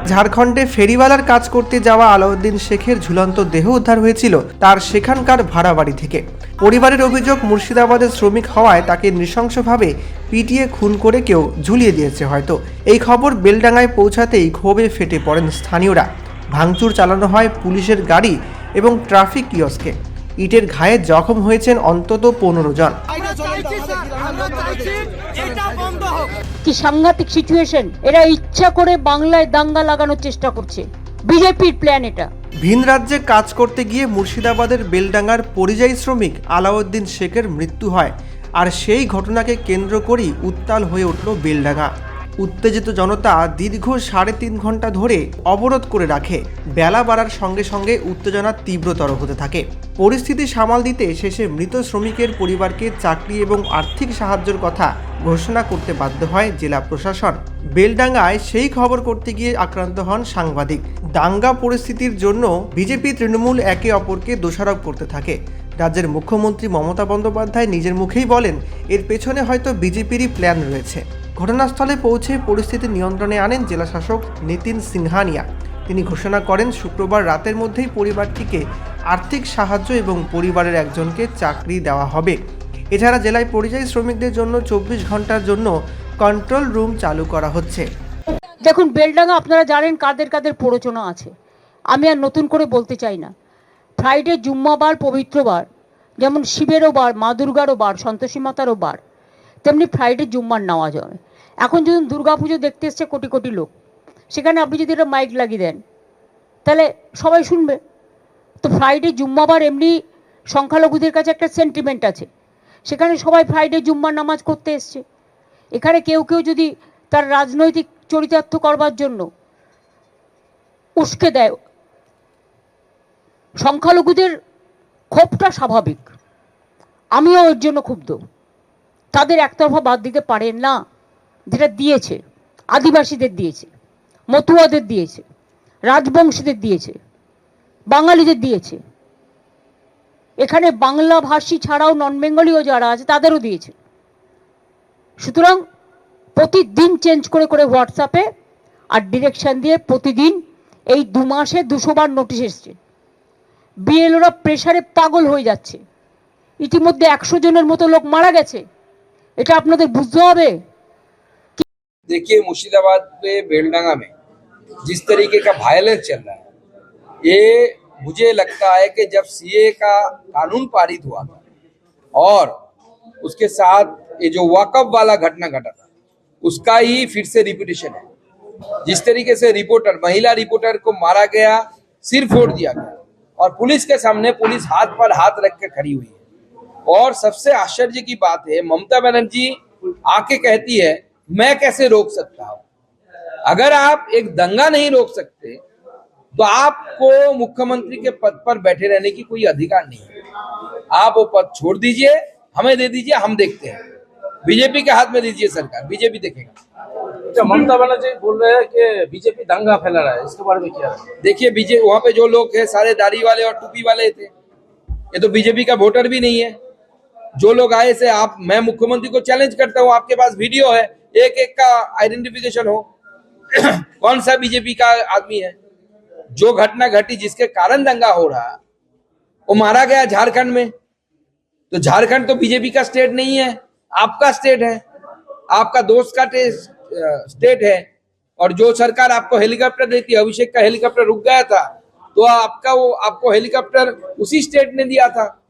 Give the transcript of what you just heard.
ঝাড়খণ্ডে ফেরিওয়ালার কাজ করতে যাওয়া আলাউদ্দিন শেখের ঝুলন্ত দেহ উদ্ধার হয়েছিল তার সেখানকার ভাড়া বাড়ি থেকে। পরিবারের অভিযোগ, মুর্শিদাবাদের শ্রমিক হওয়ায় তাকে নৃশংসভাবে পিটিয়ে খুন করে কেউ ঝুলিয়ে দিয়েছে হয়তো। এই খবর বেলডাঙ্গায় পৌঁছাতেই ক্ষোভে ফেটে পড়েন স্থানীয়রা। ভাঙচুর চালানো হয় পুলিশের গাড়ি এবং ট্রাফিক কিয়স্কে। ইটের ঘায়ে জখম হয়েছেন অন্তত 15 জন। কি সাংঘাতিক সিচুয়েশন! এরা ইচ্ছা করে বাংলায় দাঙ্গা লাগানোর চেষ্টা করছে, বিজেপির প্ল্যান এটা। ভিন রাজ্যে কাজ করতে গিয়ে মুর্শিদাবাদের বেলডাঙ্গার পরিযায়ী শ্রমিক আলাউদ্দিন শেখের মৃত্যু হয়, আর সেই ঘটনাকে কেন্দ্র করেই উত্তাল হয়ে উঠল বেলডাঙ্গা। উত্তেজিত জনতা দীর্ঘ 3.5 ঘন্টা ধরে অবরোধ করে রাখে। বেলা বাড়ার সঙ্গে সঙ্গে উত্তেজনা তীব্রতর হতে থাকে। পরিস্থিতি সামাল দিতে শেষে মৃত শ্রমিকের পরিবারকে চাকরি এবং আর্থিক সাহায্যের কথা ঘোষণা করতে বাধ্য হয় জেলা প্রশাসন। বেলডাঙ্গায় সেই খবর করতে গিয়ে আক্রান্ত হন সাংবাদিক। দাঙ্গা পরিস্থিতির জন্য বিজেপি তৃণমূল একে অপরকে দোষারোপ করতে থাকে। রাজ্যের মুখ্যমন্ত্রী মমতা বন্দ্যোপাধ্যায় নিজের মুখেই বলেন, এর পেছনে হয়তো বিজেপিরই প্ল্যান রয়েছে। ঘটনাস্থলে পৌঁছে পরিস্থিতি নিয়ন্ত্রণে আনেন জেলাশাসক নিতিন সিংহানিয়া। তিনি ঘোষণা করেন শুক্রবার রাতের মধ্যেই পরিবারটিকে আর্থিক সাহায্য এবং পরিবারের একজনকে চাকরি দেওয়া হবে। এছাড়া জেলায় পরিযায়ী শ্রমিকদের জন্য 24 ঘন্টার জন্য কন্ট্রোল রুম চালু করা হচ্ছে। দেখুন, বেলডাঙ্গা আপনারা জানেন কাদের কাদের প্ররোচনা আছে, আমি আর নতুন করে বলতে চাই না। ফ্রাইডে জুম্মাবার পবিত্র বার, যেমন শিবেরও বার, মা দুর্গারও বার, সন্তোষী মাতারও বার, তেমনি ফ্রাইডে জুম্মার নেওয়া যাবে। এখন যদি দুর্গাপুজো দেখতে এসছে কোটি কোটি লোক, সেখানে আপনি যদি একটা মাইক লাগিয়ে দেন তাহলে সবাই শুনবে। তো ফ্রাইডে জুম্মাবার এমনি সংখ্যালঘুদের কাছে একটা সেন্টিমেন্ট আছে, সেখানে সবাই ফ্রাইডে জুম্মার নামাজ করতে এসছে। এখানে কেউ কেউ যদি তার রাজনৈতিক চরিতার্থ করবার জন্য উস্কে দেয়, সংখ্যালঘুদের ক্ষোভটা স্বাভাবিক, আমিও ওর জন্য ক্ষুব্ধ। তাদের একতরফা বাদ দিতে পারেন না, যেটা দিয়েছে আদিবাসীদের দিয়েছে, মতুয়াদের দিয়েছে, রাজবংশীদের দিয়েছে, বাঙালিদের দিয়েছে, এখানে বাংলা ভাষী ছাড়াও নন বেঙ্গলিও যারা আছে তাদেরও দিয়েছে। সুতরাং প্রতিদিন চেঞ্জ করে করে হোয়াটসঅ্যাপে আর ডিরেকশন দিয়ে প্রতিদিন এই 2 মাসে 200 বার নোটিশ এসছে। বিএলওরা প্রেসারে পাগল হয়ে যাচ্ছে। ইতিমধ্যে 100 জনের মতো লোক মারা গেছে, এটা আপনাদের বুঝতে হবে। देखिए, मुर्शिदाबाद पे बेलडांगा में जिस तरीके का वायलेंस चल रहा है, ये मुझे लगता है कि जब सीए का कानून पारित हुआ था और उसके साथ ये जो वॉकअप वाला घटना घटा था, उसका ही फिर से रिपीटेशन है। जिस तरीके से महिला रिपोर्टर को मारा गया, सिर फोड़ दिया गया और पुलिस के सामने पुलिस हाथ पर हाथ रख के खड़ी हुई है। और सबसे आश्चर्य की बात है, ममता बनर्जी आके कहती है मैं कैसे रोक सकता हूं। अगर आप एक दंगा नहीं रोक सकते तो आपको मुख्यमंत्री के पद पर बैठे रहने की कोई अधिकार नहीं है। आप वो पद छोड़ दीजिए, हमें दे दीजिए, हम देखते हैं। बीजेपी के हाथ में दीजिए सरकार, बीजेपी देखेगा। अच्छा, ममता बनर्जी बोल रहे हैं कि बीजेपी दंगा फैला रहा है, इसके बारे में क्या है? देखिए, बीजेपी वहां पे जो लोग हैं सारे दाढ़ी वाले और टोपी वाले थे, ये तो बीजेपी का वोटर भी नहीं है। जो लोग आए से मैं मुख्यमंत्री को चैलेंज करता हूं, आपके पास वीडियो है, एक एक का आइडेंटिफिकेशन हो कौन सा बीजेपी का आदमी है। जो घटना घटी जिसके कारण दंगा हो रहा, वो मारा गया झारखंड में, तो झारखंड तो बीजेपी का स्टेट नहीं है, आपका स्टेट है, आपका दोस्त का स्टेट है। और जो सरकार आपको हेलीकॉप्टर देती है, अभिषेक का हेलीकॉप्टर रुक गया था, तो आपको हेलीकॉप्टर उसी स्टेट ने दिया था।